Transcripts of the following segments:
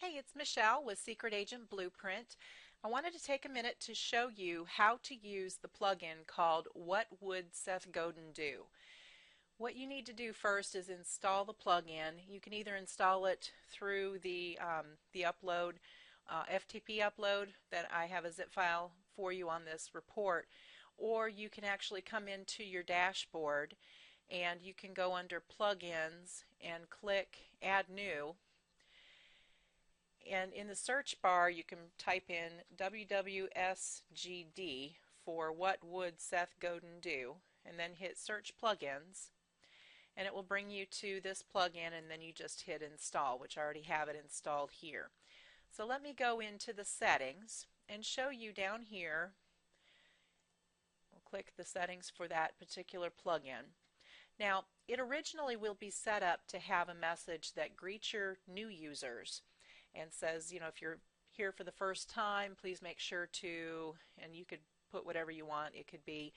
Hey, it's Michelle with Secret Agent Blueprint. I wanted to take a minute to show you how to use the plugin called What Would Seth Godin Do? What you need to do first is install the plugin. You can either install it through the upload, FTP upload that I have a zip file for you on this report, or you can actually come into your dashboard and you can go under Plugins and click Add New. And in the search bar you can type in WWSGD for What Would Seth Godin Do, and then hit Search Plugins, and it will bring you to this plugin, and then you just hit Install, which I already have it installed here. So let me go into the settings and show you down here. We'll click the settings for that particular plugin. Now, it originally will be set up to have a message that greets your new users and says, you know, if you're here for the first time, please make sure to, and you could put whatever you want. It could be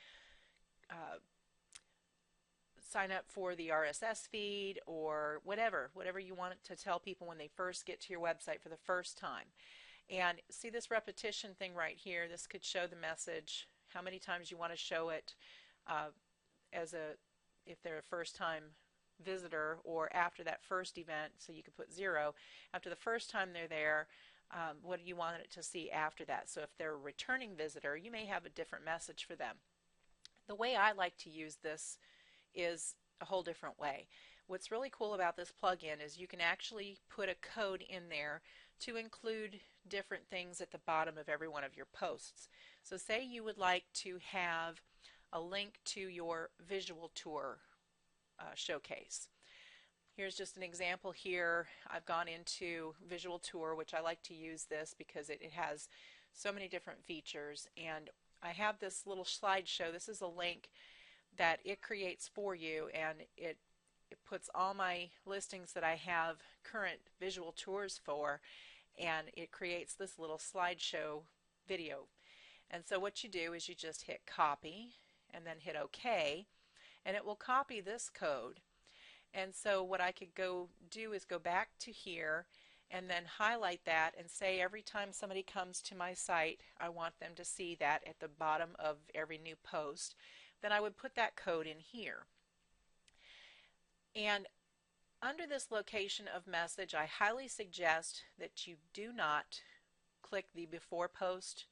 sign up for the RSS feed, or whatever you want to tell people when they first get to your website for the first time. And see this repetition thing right here? This could show the message, how many times you want to show it if they're a first time visitor, or after that first event, so you could put 0. After the first time they're there, what do you want it to see after that? So if they're a returning visitor, you may have a different message for them. The way I like to use this is a whole different way. What's really cool about this plugin is you can actually put a code in there to include different things at the bottom of every one of your posts. So say you would like to have a link to your visual tour showcase. Here's just an example here. I've gone into Visual Tour, which I like to use this because it has so many different features, and I have this little slideshow. This is a link that it creates for you, and it puts all my listings that I have current visual tours for, and it creates this little slideshow video. And so what you do is you just hit copy and then hit OK, and it will copy this code. And so what I could go do is go back to here and then highlight that and say every time somebody comes to my site, I want them to see that at the bottom of every new post. Then I would put that code in here. And under this location of message, I highly suggest that you do not click the before post.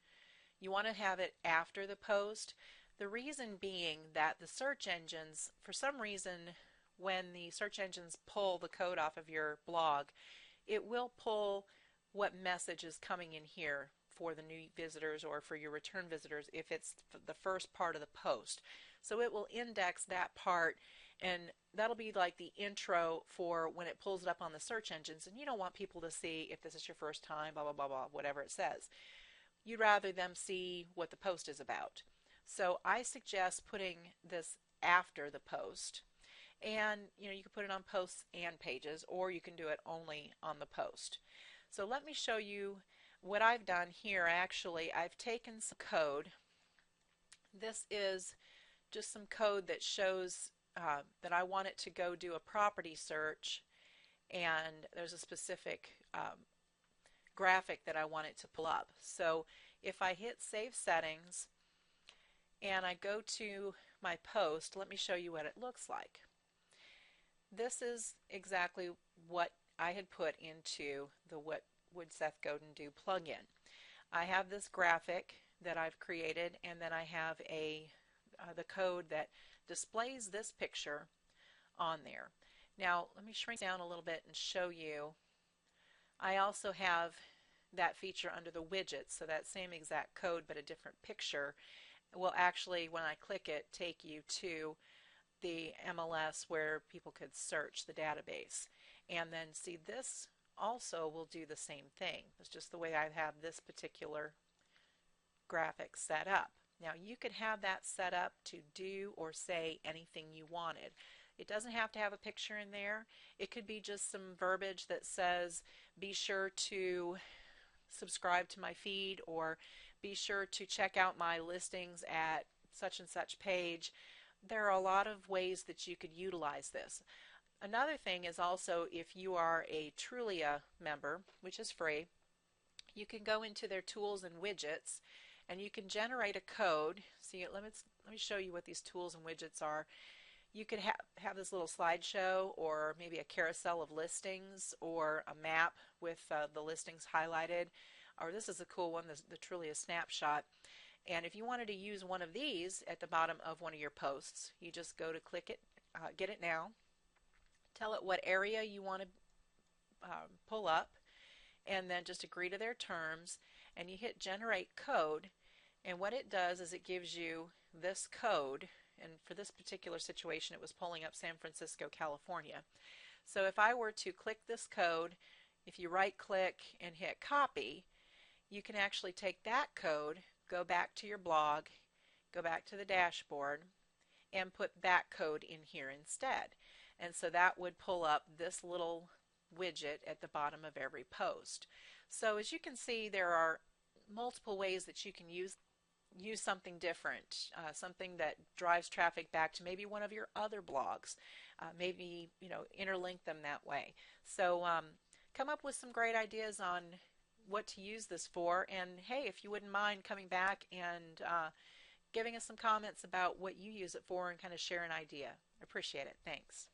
You want to have it after the post. The reason being that the search engines, for some reason, when the search engines pull the code off of your blog, it will pull what message is coming in here for the new visitors or for your return visitors if it's the first part of the post. So it will index that part, and that'll be like the intro for when it pulls it up on the search engines. And you don't want people to see if this is your first time, blah, blah, blah, blah, whatever it says. You'd rather them see what the post is about. So I suggest putting this after the post, and you can put it on posts and pages, or you can do it only on the post. So let me show you what I've done here. I've taken some code. This is just some code that shows that I want it to go do a property search, and there's a specific graphic that I want it to pull up. So if I hit Save Settings and I go to my post, let me show you what it looks like. This is exactly what I had put into the What Would Seth Godin Do plugin. I have this graphic that I've created, and then I have the code that displays this picture on there. Now let me shrink down a little bit and show you. I also have that feature under the widgets, so that same exact code but a different picture will actually, when I click it, take you to the MLS where people could search the database. And then see, this also will do the same thing. It's just the way I have this particular graphic set up. Now you could have that set up to do or say anything you wanted. It doesn't have to have a picture in there. It could be just some verbiage that says, be sure to subscribe to my feed, or be sure to check out my listings at such and such page. There are a lot of ways that you could utilize this. Another thing is also if you are a Trulia member, which is free, you can go into their tools and widgets and you can generate a code. See, let me show you what these tools and widgets are. You could have this little slideshow or maybe a carousel of listings or a map with the listings highlighted. Or this is a cool one, the Trulia snapshot. And if you wanted to use one of these at the bottom of one of your posts, you just go to click it, get it now, tell it what area you want to pull up, and then just agree to their terms, and you hit generate code, and what it does is it gives you this code, and for this particular situation it was pulling up San Francisco, California. So if I were to click this code, if you right click and hit copy, you can actually take that code, go back to your blog, go back to the dashboard, and put that code in here instead. And so that would pull up this little widget at the bottom of every post. So as you can see, there are multiple ways that you can use something different, something that drives traffic back to maybe one of your other blogs, maybe interlink them that way. So come up with some great ideas on what to use this for, and hey, if you wouldn't mind coming back and giving us some comments about what you use it for and kind of share an idea. I appreciate it. Thanks.